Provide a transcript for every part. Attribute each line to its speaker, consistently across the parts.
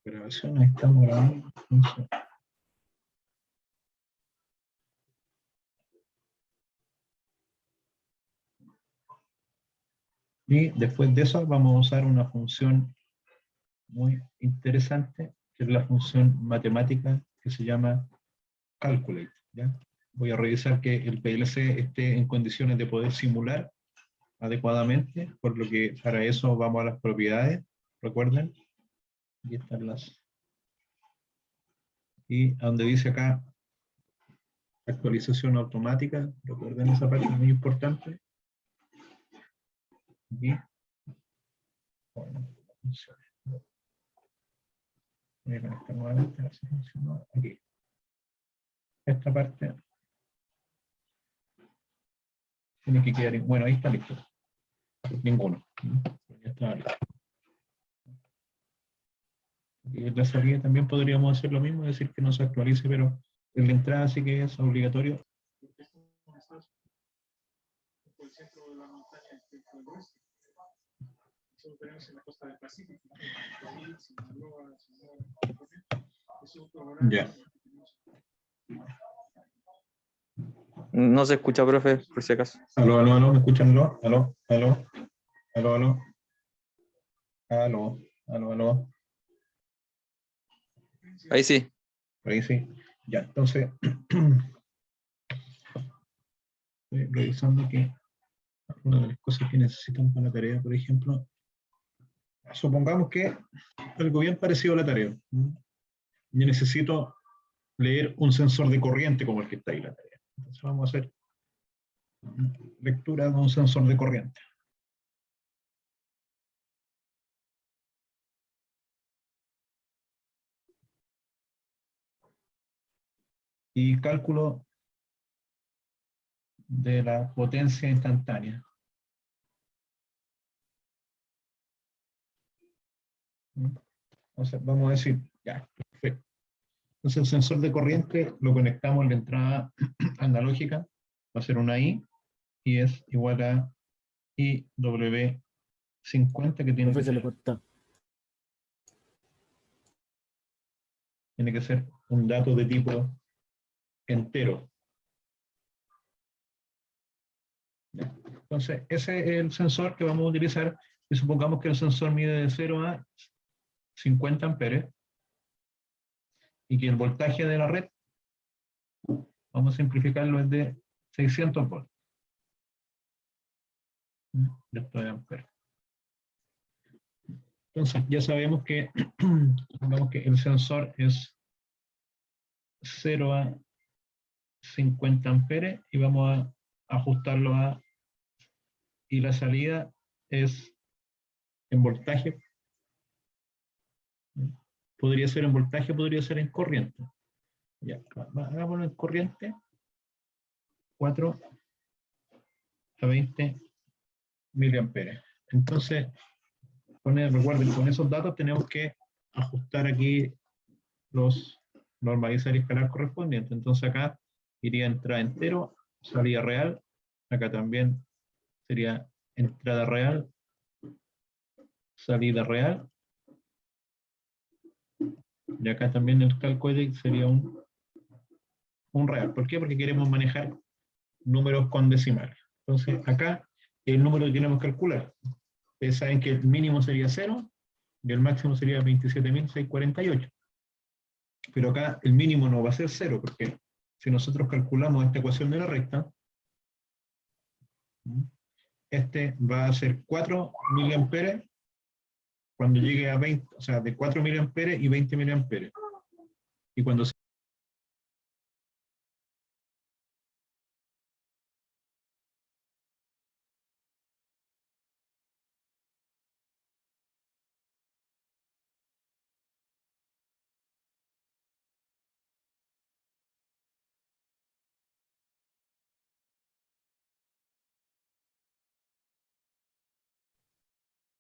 Speaker 1: Grabación, ahí estamos grabando. Entonces, y después de eso vamos a usar una función muy interesante, que es la función matemática que se llama calculate, ¿ya? Voy a revisar que el PLC esté en condiciones de poder simular adecuadamente, por lo que para eso vamos a las propiedades, recuerden, aquí están las, y a donde dice acá actualización automática, recuerden esa parte muy importante, aquí, bueno, voy a conectar nuevamente, a ver si funcionó, aquí, esta parte tiene que quedar, bueno, ahí está listo, ninguno, ya está listo. Y en la salida también podríamos hacer lo mismo, decir que no se actualice, pero en la entrada sí que es obligatorio. Ya.
Speaker 2: No se escucha, profe, por si acaso.
Speaker 1: Aló, aló, aló, ¿me escuchan? Aló, aló, aló, aló, aló, aló, aló, aló.
Speaker 2: Ahí sí.
Speaker 1: Por ahí sí. Ya, entonces, estoy revisando que una de las cosas que necesitan para la tarea, por ejemplo, supongamos que algo bien parecido a la tarea. Yo necesito leer un sensor de corriente como el que está ahí en la tarea. Entonces vamos a hacer lectura de un sensor de corriente. Y cálculo de la potencia instantánea. Entonces vamos a decir, ya, perfecto. Entonces el sensor de corriente lo conectamos en la entrada analógica, va a ser una I, y es igual a IW50, que
Speaker 3: Profe, se le corta.
Speaker 1: tiene que ser un dato de tipo entero. Entonces, ese es el sensor que vamos a utilizar, y supongamos que el sensor mide de 0 a 50 amperes, y que el voltaje de la red, vamos a simplificarlo, es de 600 volts. Esto es amperes. Entonces, ya sabemos que, supongamos que el sensor es 0 a 50 amperes, y vamos a ajustarlo a, y la salida es en voltaje. Podría ser en voltaje, podría ser en corriente. Ya, hagámoslo en corriente. 4 a 20 miliamperes. Entonces, recuerden, con esos datos tenemos que ajustar aquí los normalizar y escalar correspondientes. Entonces acá iría entrada entero, salida real. Acá también sería entrada real, salida real. Y acá también el cálculo sería un real. ¿Por qué? Porque queremos manejar números con decimales. Entonces acá el número que queremos calcular. Ustedes saben que el mínimo sería 0 y el máximo sería 27.648. Pero acá el mínimo no va a ser 0, porque si nosotros calculamos esta ecuación de la recta, este va a ser 4 miliamperes cuando llegue a 20, o sea, de 4 miliamperes y 20 miliamperes. Y cuando se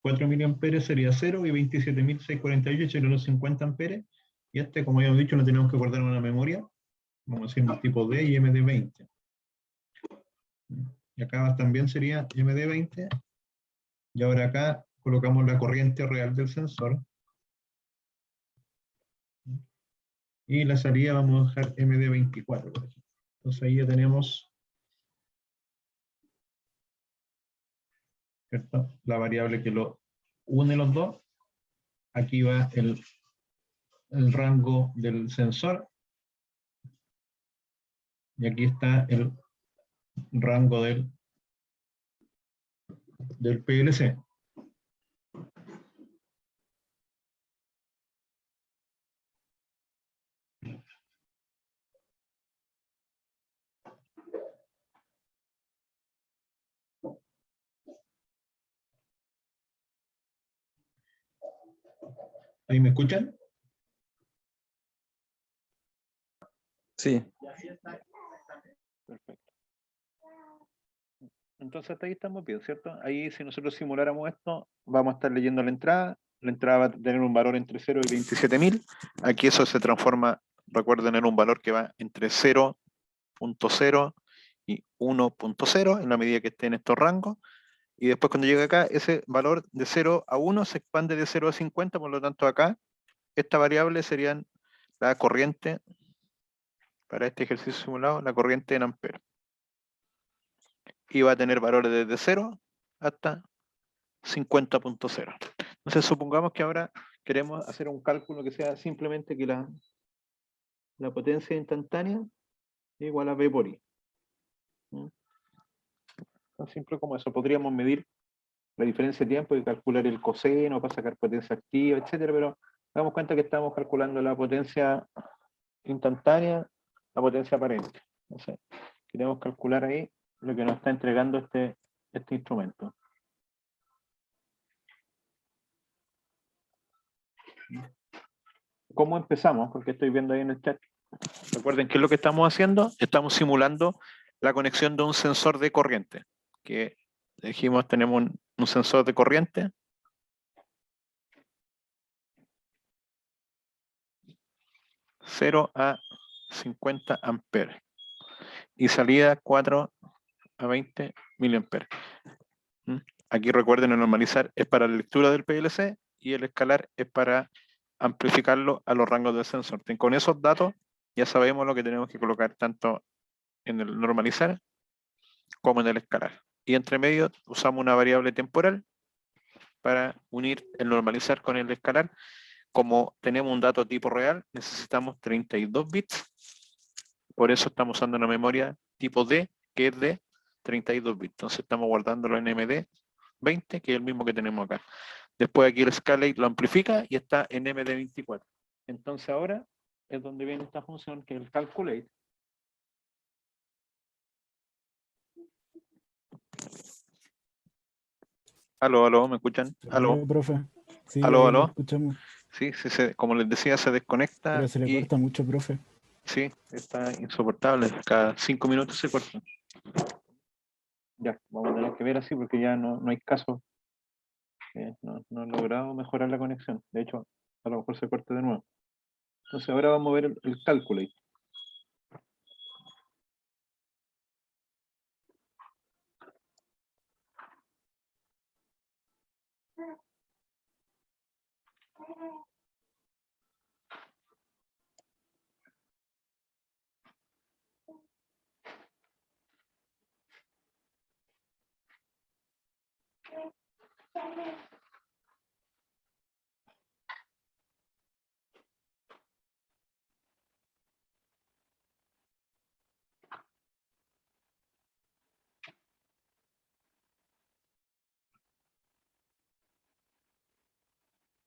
Speaker 1: cuatro miliamperes sería 0 y 27.648 serían los 50 amperes. Y este, como ya hemos dicho, lo tenemos que guardar en una memoria. Vamos a decir tipo D y MD20. Y acá también sería MD20. Y ahora acá colocamos la corriente real del sensor. Y la salida vamos a dejar MD24, por ejemplo. Entonces ahí ya tenemos, ¿cierto?, la variable que lo une los dos. Aquí va el rango del sensor. Y aquí está el rango del PLC. ¿Ahí me escuchan?
Speaker 2: Sí,
Speaker 3: Perfecto. Entonces hasta ahí estamos bien, ¿cierto? Ahí si nosotros simuláramos esto, vamos a estar leyendo la entrada va a tener un valor entre 0 y 27.000. Aquí eso se transforma, recuerden, en un valor que va entre 0.0 y 1.0 en la medida que esté en estos rangos. Y después cuando llegue acá, ese valor de 0 a 1 se expande de 0 a 50, por lo tanto acá, esta variable serían la corriente, para este ejercicio simulado, la corriente en amperes. Y va a tener valores desde 0 hasta 50.0. Entonces supongamos que ahora queremos hacer un cálculo que sea simplemente que la potencia instantánea es igual a V por I. Tan simple como eso. Podríamos medir la diferencia de tiempo y calcular el coseno para sacar potencia activa, etcétera, pero damos cuenta que estamos calculando la potencia instantánea, la potencia aparente. Entonces, queremos calcular ahí lo que nos está entregando este instrumento. ¿Cómo empezamos? Porque estoy viendo ahí en el chat. Recuerden qué es lo que estamos haciendo. Estamos simulando la conexión de un sensor de corriente. Que dijimos, tenemos un sensor de corriente. ...0 a 50 amperes. Y salida 4 a 20 miliamperes. Aquí recuerden, el normalizar es para la lectura del PLC y el escalar es para amplificarlo a los rangos del sensor. Con esos datos ya sabemos lo que tenemos que colocar tanto en el normalizar como en el escalar. Y entre medio usamos una variable temporal para unir el normalizar con el escalar. Como tenemos un dato tipo real, necesitamos 32 bits. Por eso estamos usando una memoria tipo D, que es de 32 bits. Entonces estamos guardándolo en MD20, que es el mismo que tenemos acá. Después aquí el Scalate lo amplifica y está en MD24. Entonces ahora es donde viene esta función que es el Calculate. Aló, ¿me escuchan? Aló,
Speaker 4: Profe. Sí,
Speaker 3: aló,
Speaker 4: ahí lo
Speaker 3: aló.
Speaker 4: escuchamos.
Speaker 3: Sí, como les decía, se desconecta
Speaker 4: Pero se le
Speaker 3: y
Speaker 4: corta mucho, profe.
Speaker 3: sí, está insoportable. Cada 5 minutos se corta. Ya, vamos a tener que ver así porque ya no hay caso. No he logrado mejorar la conexión. De hecho, a lo mejor se corta de nuevo. Entonces ahora vamos a ver el Calculate.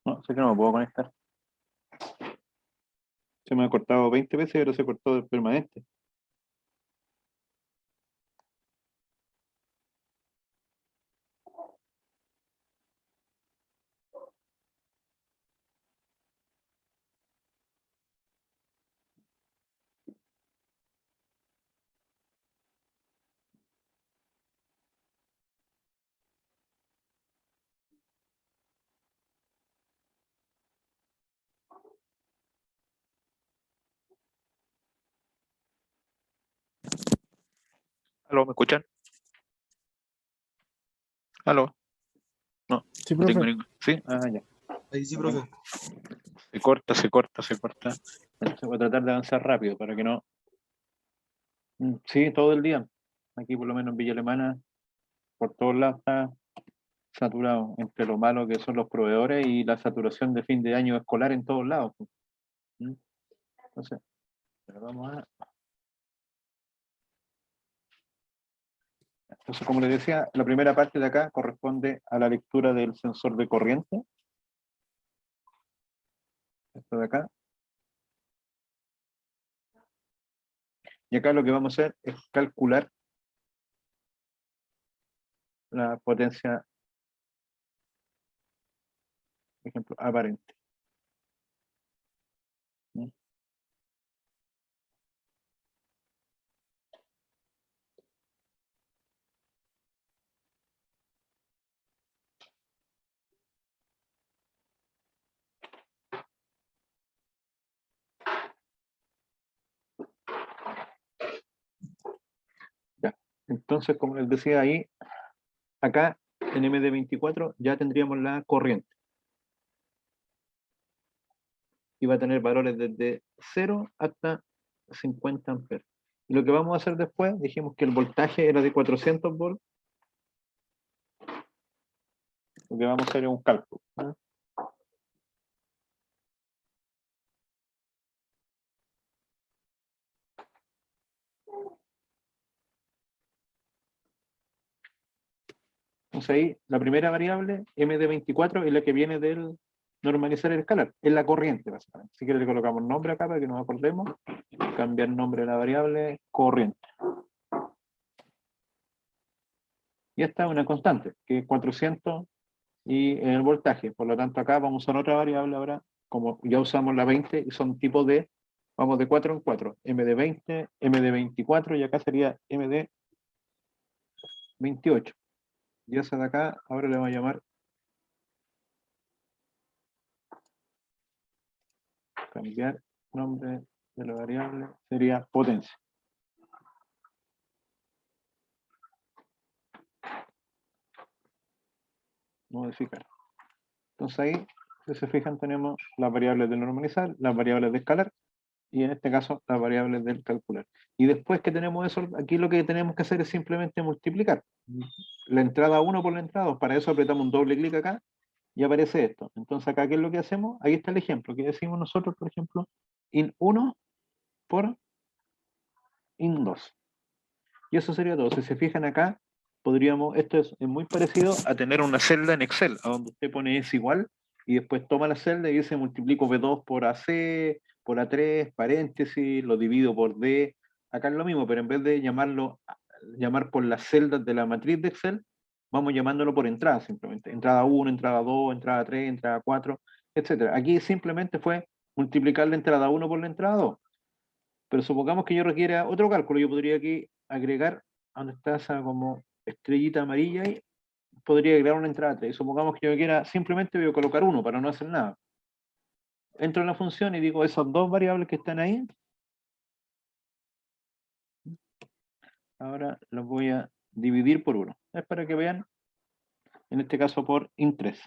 Speaker 3: No, sé que no me puedo conectar. Se me ha cortado 20 veces y ahora se cortó de permanente. ¿Aló, me escuchan? ¿Aló? No,
Speaker 4: Sí,
Speaker 3: no tengo
Speaker 4: profe.
Speaker 3: ningún. ¿Sí? Ah, ya.
Speaker 5: Ahí sí, profe.
Speaker 3: Se corta, se corta, se corta. Entonces voy a tratar de avanzar rápido para que no. Sí, todo el día. Aquí por lo menos en Villa Alemana, por todos lados está saturado, entre lo malo que son los proveedores y la saturación de fin de año escolar en todos lados. ¿Mm? Entonces, pero vamos a. Entonces, como les decía, la primera parte de acá corresponde a la lectura del sensor de corriente. Esto de acá. Y acá lo que vamos a hacer es calcular la potencia, por ejemplo, aparente. ¿Mm? Ya. Entonces, como les decía ahí, acá en MD24 ya tendríamos la corriente. Y va a tener valores desde 0 hasta 50 amperes. Y lo que vamos a hacer después, dijimos que el voltaje era de 400 volts. Lo que vamos a hacer es un cálculo. ¿Ah? Entonces ahí, la primera variable, MD24, es la que viene del normalizar el escalar. Es la corriente, básicamente. Si quiere le colocamos nombre acá para que nos acordemos. Cambiar nombre de la variable, corriente. Y esta es una constante, que es 400 y el voltaje. Por lo tanto, acá vamos a usar otra variable ahora, como ya usamos la 20, y son tipos de, vamos de 4 en 4, MD20, MD24, y acá sería MD28. Y esa de acá, ahora le vamos a llamar, cambiar nombre de la variable, sería potencia. Modificar. Entonces ahí, si se fijan, tenemos las variables de normalizar, las variables de escalar, y en este caso las variables del calcular. Y después que tenemos eso, aquí lo que tenemos que hacer es simplemente multiplicar la entrada 1 por la entrada 2. Para eso apretamos un doble clic acá y aparece esto. Entonces acá, ¿qué es lo que hacemos? Ahí está el ejemplo, que decimos nosotros, por ejemplo, in 1 por in 2. Y eso sería todo. Si se fijan acá, podríamos, esto es muy parecido a tener una celda en Excel, a donde usted pone es igual, y después toma la celda y dice multiplico B2 por AC, por A3, paréntesis, lo divido por D. Acá es lo mismo, pero en vez de llamar por las celdas de la matriz de Excel, vamos llamándolo por entrada simplemente. Entrada 1, entrada 2, entrada 3, entrada 4, etcétera. Aquí simplemente fue multiplicar la entrada 1 por la entrada 2. Pero supongamos que yo requiera otro cálculo, yo podría aquí agregar, donde está esa como estrellita amarilla ahí, podría agregar una entrada 3. Supongamos que yo quiera, simplemente voy a colocar uno para no hacer nada. Entro en la función y digo esas dos variables que están ahí, ahora los voy a dividir por uno. Es para que vean, en este caso por int3.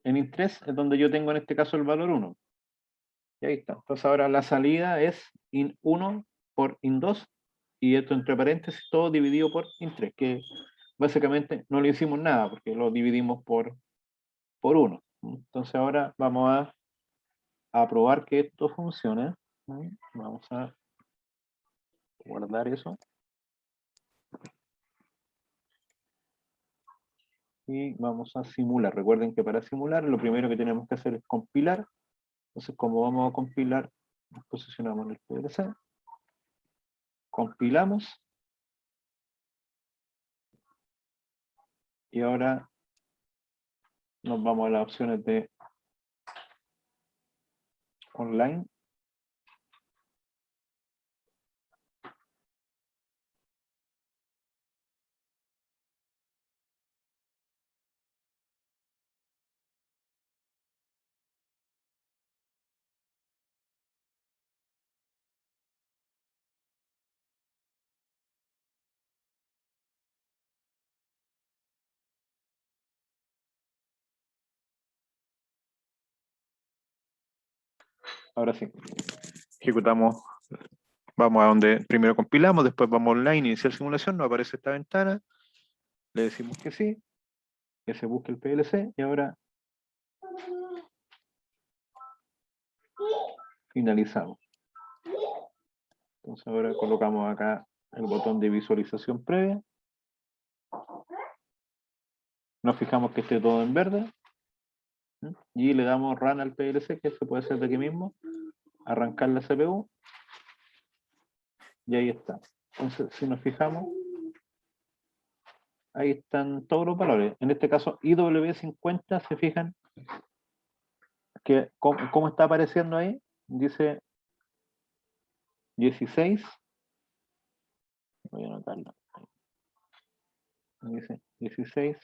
Speaker 3: En int3 es donde yo tengo en este caso el valor 1. Y ahí está. Entonces ahora la salida es int1 por int2, y esto entre paréntesis todo dividido por int3, que básicamente no le hicimos nada porque lo dividimos por 1. Entonces ahora vamos a probar que esto funcione. Vamos a guardar eso. Y vamos a simular. Recuerden que para simular lo primero que tenemos que hacer es compilar. Entonces, como vamos a compilar, nos posicionamos en el PLC. Compilamos. Y ahora nos vamos a las opciones de online. Ahora sí. Ejecutamos. Vamos a donde primero compilamos, después vamos online, iniciar simulación, nos aparece esta ventana. Le decimos que sí, que se busque el PLC y ahora finalizamos. Entonces ahora colocamos acá el botón de visualización previa. Nos fijamos que esté todo en verde. Y le damos run al PLC, que se puede hacer de aquí mismo. Arrancar la CPU. Y ahí está. Entonces, si nos fijamos, ahí están todos los valores. En este caso, IW50, se fijan que cómo está apareciendo ahí. Dice 16. Voy a anotarlo. Dice 16,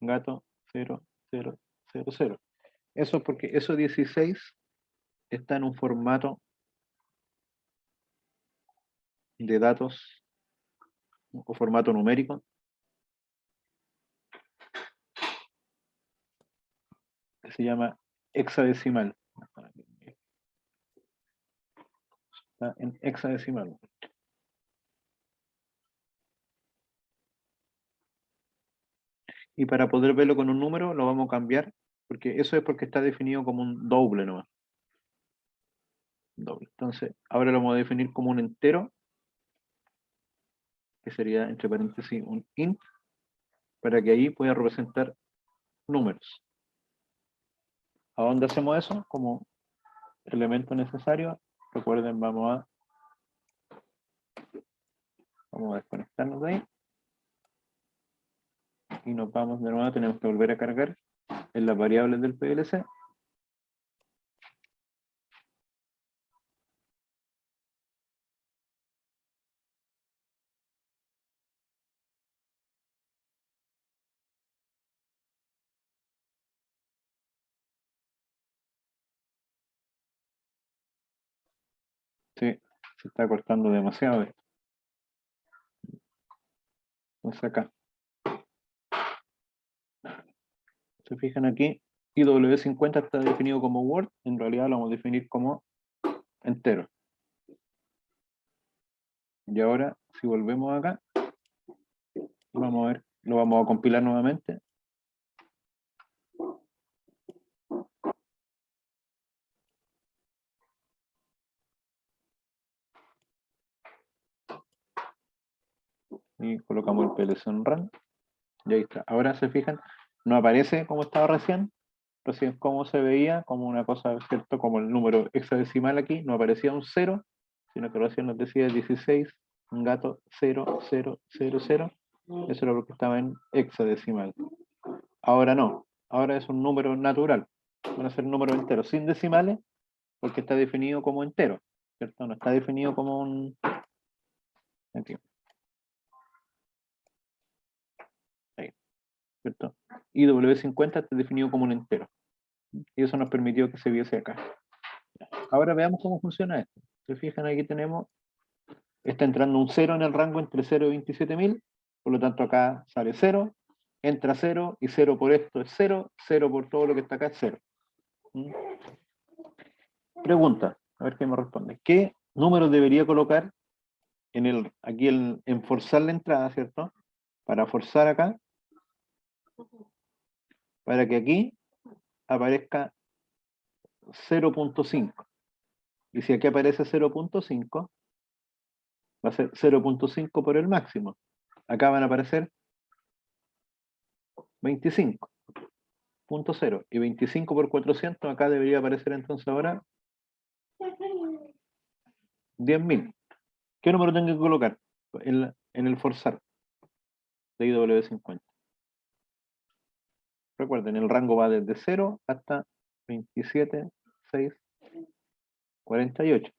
Speaker 3: gato 0, 0, 0, 0. Eso es porque eso 16 está en un formato de datos o formato numérico que se llama hexadecimal. Está en hexadecimal. Y para poder verlo con un número lo vamos a cambiar, porque eso es porque está definido como un doble nomás. Doble. Entonces, ahora lo vamos a definir como un entero, que sería entre paréntesis un int, para que ahí pueda representar números. ¿A dónde hacemos eso? Como elemento necesario. Recuerden, vamos a desconectarnos de ahí. Y nos vamos de nuevo, tenemos que volver a cargar en las variables del PLC. Sí, se está cortando demasiado esto. Entonces acá. Se fijan aquí, IW50 está definido como Word, en realidad lo vamos a definir como entero. Y ahora, si volvemos acá, vamos a ver, lo vamos a compilar nuevamente. Y colocamos el PLC en run. Y ahí está. Ahora se fijan, no aparece como estaba recién como se veía, como una cosa, ¿cierto? Como el número hexadecimal aquí, no aparecía un 0, sino que recién nos decía 16, un gato 0, 0, 0, 0. Eso era porque estaba en hexadecimal. Ahora no, ahora es un número natural. Van a ser números enteros, sin decimales, porque está definido como entero, ¿cierto? No está definido como un... Aquí. Ahí, ¿cierto? IW50 está definido como un entero. Y eso nos permitió que se viese acá. Ahora veamos cómo funciona esto. Se fijan, aquí tenemos, está entrando un 0 en el rango entre 0 y 27.000, por lo tanto acá sale 0, entra 0, y 0 por esto es 0, 0 por todo lo que está acá es 0. Pregunta, a ver qué me responde. ¿Qué número debería colocar aquí en forzar la entrada, ¿cierto? Para forzar acá, para que aquí aparezca 0.5. Y si aquí aparece 0.5, va a ser 0.5 por el máximo. Acá van a aparecer 25.0. Y 25 por 400, acá debería aparecer entonces ahora 10.000. ¿Qué número tengo que colocar en el forzar de IW50? Recuerden, el rango va desde 0 hasta 27, 6, 48.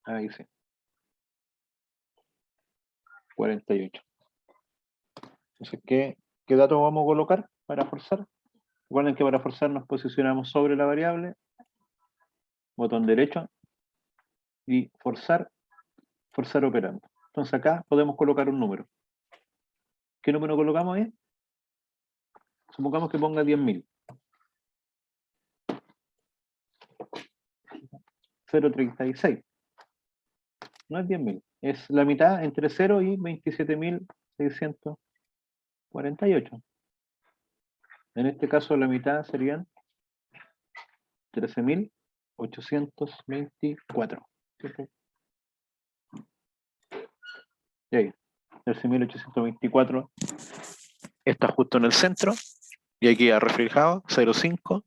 Speaker 3: Ahí sí. 48. Entonces, ¿qué datos vamos a colocar para forzar? Recuerden que para forzar nos posicionamos sobre la variable, botón derecho, y forzar operando. Entonces acá podemos colocar un número. ¿Qué número colocamos ahí? Supongamos que ponga 10.000. 0,36. No es 10.000. Es la mitad entre 0 y 27.648. En este caso la mitad serían 13.824. Y ahí, 13.824 está justo en el centro y aquí ha reflejado 0,5,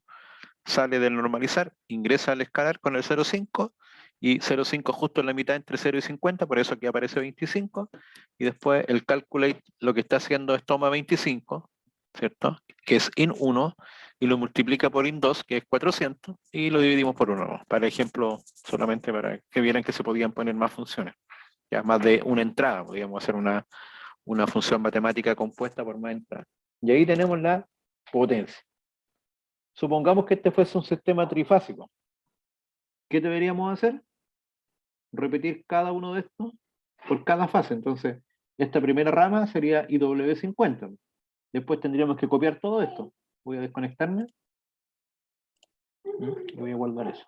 Speaker 3: sale del normalizar, ingresa al escalar con el 0,5 y 0,5 justo en la mitad entre 0 y 50, por eso aquí aparece 25 y después el calculate lo que está haciendo es toma 25, ¿cierto? Que es in 1 y lo multiplica por in 2, que es 400 y lo dividimos por 1, para ejemplo, solamente para que vieran que se podían poner más funciones, ya más de una entrada, podríamos hacer una función matemática compuesta por más entradas. Y ahí tenemos la potencia. Supongamos que este fuese un sistema trifásico. ¿Qué deberíamos hacer? Repetir cada uno de estos por cada fase. Entonces, esta primera rama sería IW50. Después tendríamos que copiar todo esto. Voy a desconectarme. Y voy a guardar eso.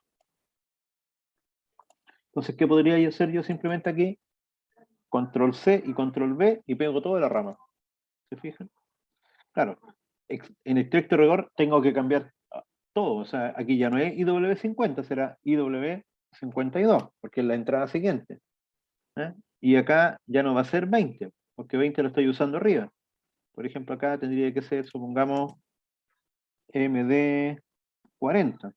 Speaker 3: Entonces, ¿qué podría yo hacer yo simplemente aquí? Control C y Control V y pego toda la rama. ¿Se fijan? Claro, en estricto rigor tengo que cambiar todo. O sea, aquí ya no es IW50, será IW52, porque es la entrada siguiente. ¿Eh? Y acá ya no va a ser 20, porque 20 lo estoy usando arriba. Por ejemplo, acá tendría que ser, supongamos, MD40.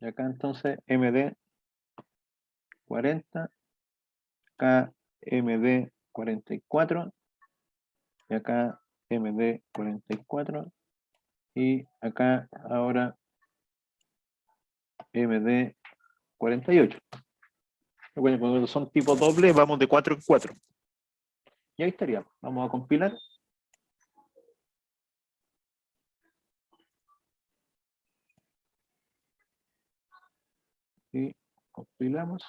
Speaker 3: Y acá entonces MD40, acá MD44, y acá MD44, y acá ahora MD48. Bueno, cuando son tipo doble, vamos de 4 en 4. Y ahí estaría. Vamos a compilar. Y compilamos.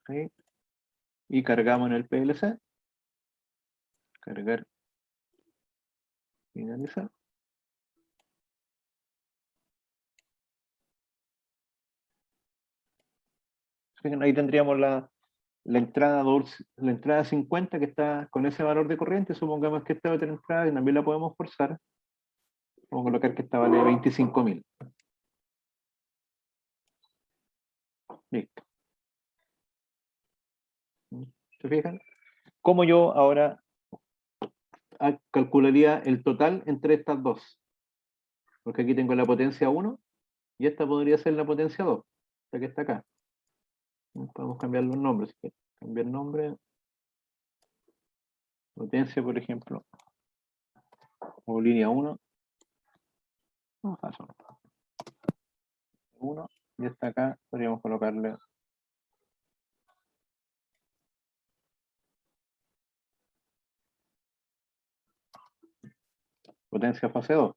Speaker 3: Ahí. Y cargamos en el PLC. Cargar. Finalizar. Fíjense, ahí tendríamos la entrada la entrada 50 que está con ese valor de corriente. Supongamos que esta otra entrada y también la podemos forzar. Vamos a colocar que esta vale 25.000. Listo. ¿Se fijan? ¿Cómo yo ahora calcularía el total entre estas dos? Porque aquí tengo la potencia 1 y esta podría ser la potencia 2, ya que está acá. Podemos cambiar los nombres. Cambiar nombre. Potencia, por ejemplo. O línea 1. Vamos a hacer 1. Y esta acá podríamos colocarle potencia fase 2.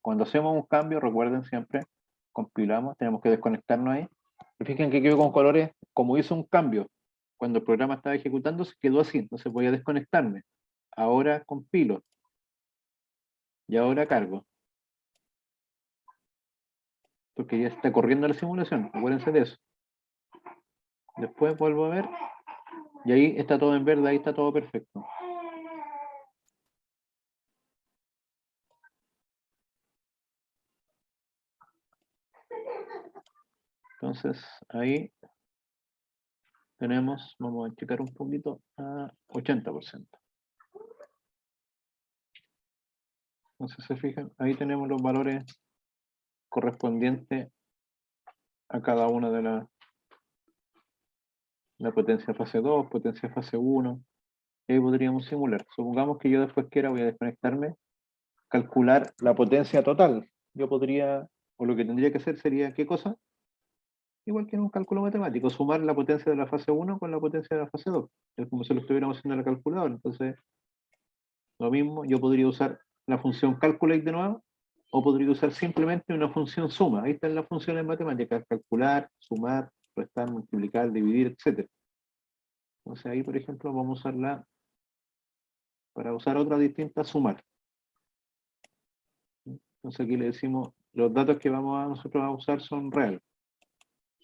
Speaker 3: Cuando hacemos un cambio, recuerden siempre, compilamos, tenemos que desconectarnos ahí. Y fíjense que quedó con colores, como hizo un cambio. Cuando el programa estaba ejecutando, se quedó así, entonces voy a desconectarme. Ahora compilo. Y ahora cargo. Porque ya está corriendo la simulación, acuérdense de eso. Después vuelvo a ver. Y ahí está todo en verde, ahí está todo perfecto. Entonces, ahí tenemos, vamos a checar un poquito, a 80%. Entonces, se fijan, ahí tenemos los valores correspondientes a cada una de la potencia fase 2, potencia fase 1. Y ahí podríamos simular. Supongamos que yo después quiera, voy a desconectarme, calcular la potencia total. Yo podría, o lo que tendría que hacer sería, ¿qué cosa? Igual que en un cálculo matemático, sumar la potencia de la fase 1 con la potencia de la fase 2. Es como si lo estuviéramos haciendo en la calculadora. Entonces, lo mismo, yo podría usar la función calculate de nuevo, o podría usar simplemente una función suma. Ahí están las funciones matemáticas: calcular, sumar, restar, multiplicar, dividir, etc.
Speaker 4: Entonces ahí, por ejemplo, vamos a usarla para usar otra distinta, sumar. Entonces aquí le decimos, los datos que nosotros a usar son reales.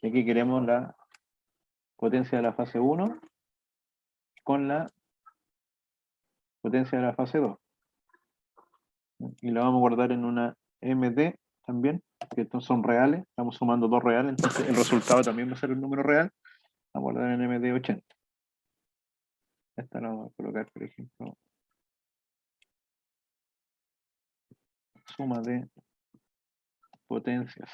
Speaker 4: Y aquí queremos la potencia de la fase 1 con la potencia de la fase 2. Y la vamos a guardar en una MD también, que estos son reales, estamos sumando dos reales, entonces el resultado también va a ser el número real. Vamos a guardar en MD 80. Esta la vamos a colocar, por ejemplo, suma de potencias.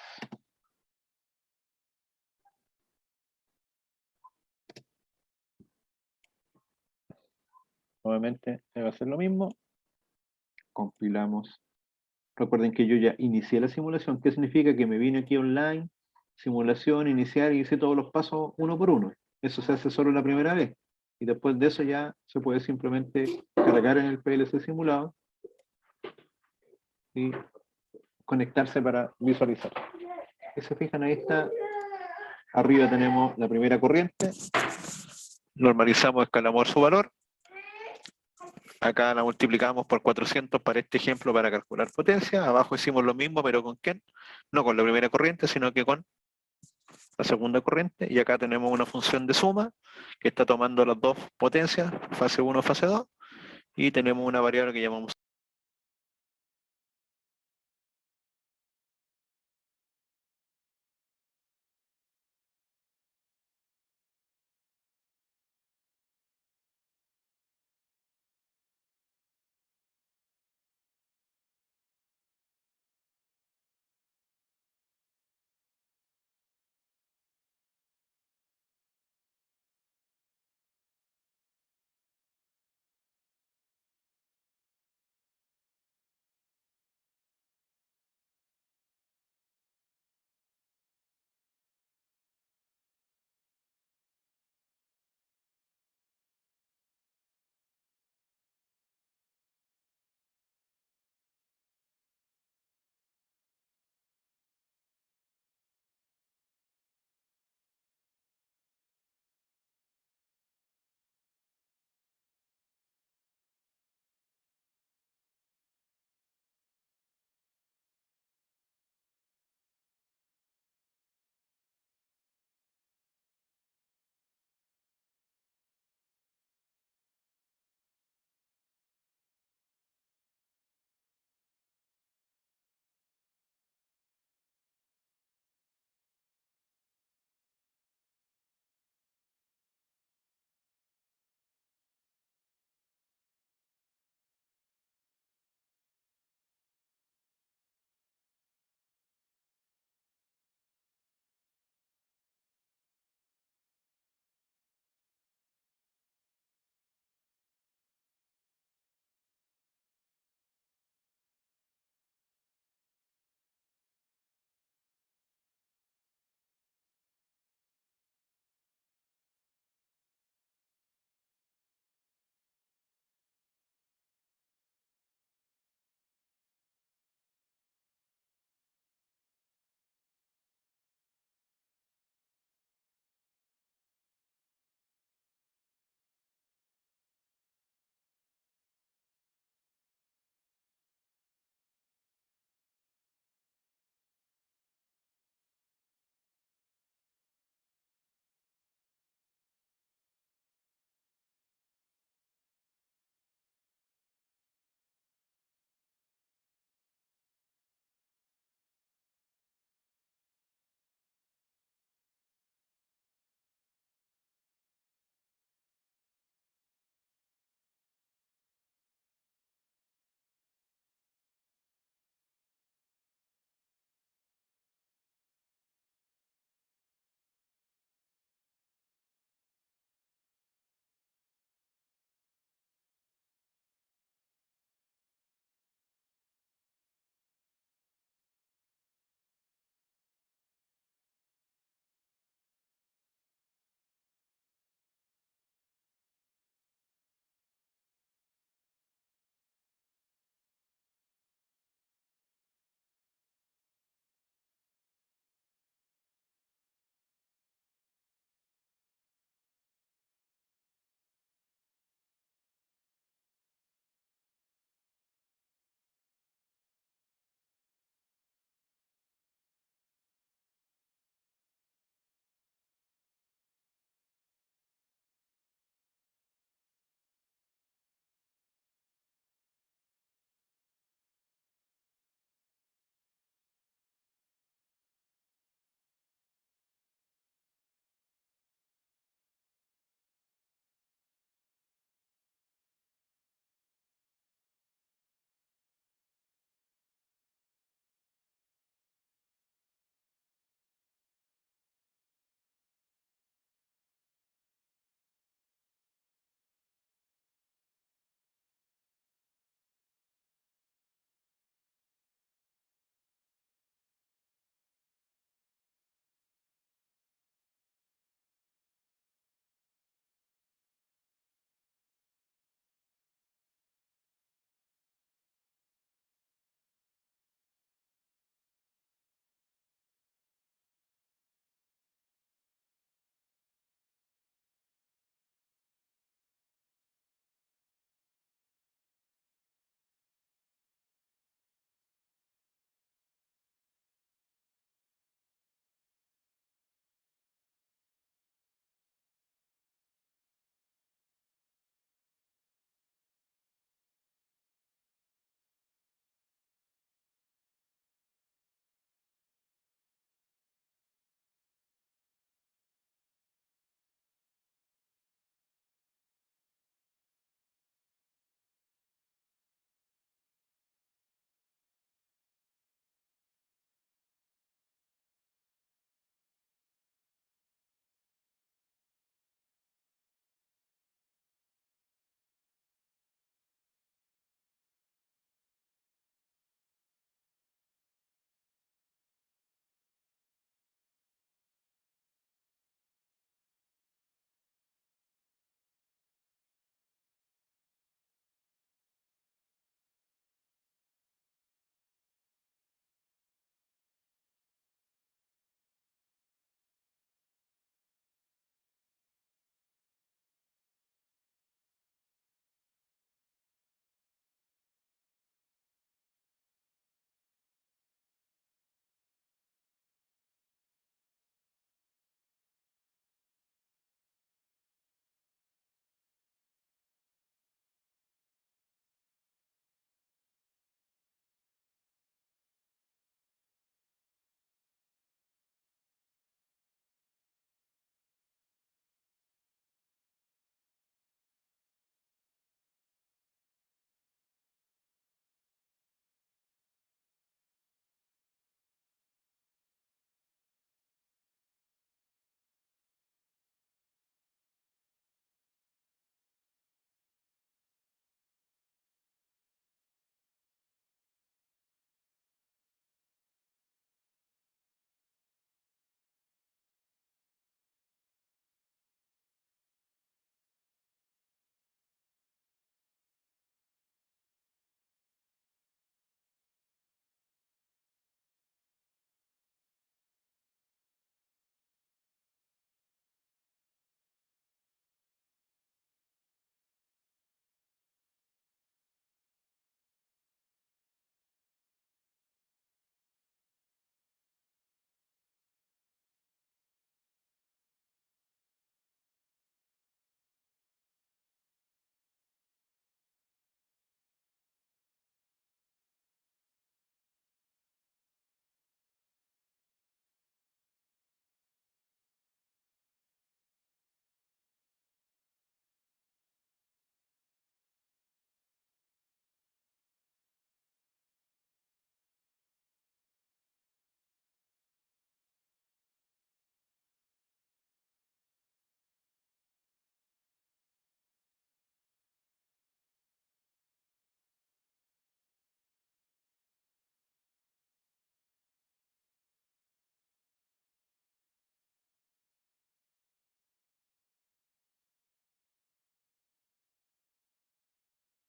Speaker 4: Nuevamente va a ser lo mismo. Compilamos. Recuerden que yo ya inicié la simulación. ¿Qué significa? Que me vine aquí online, simulación, iniciar y hice todos los pasos uno por uno. Eso se hace solo la primera vez. Y después de eso ya se puede simplemente cargar en el PLC simulado y conectarse para visualizar. Si se fijan, ahí está. Arriba tenemos la primera corriente.
Speaker 3: Normalizamos, escalamos su valor. Acá la multiplicamos por 400 para este ejemplo para calcular potencia. Abajo hicimos lo mismo, pero ¿con quién? No con la primera corriente, sino que con la segunda corriente. Y acá tenemos una función de suma que está tomando las dos potencias, fase 1, fase 2. Y tenemos una variable que llamamos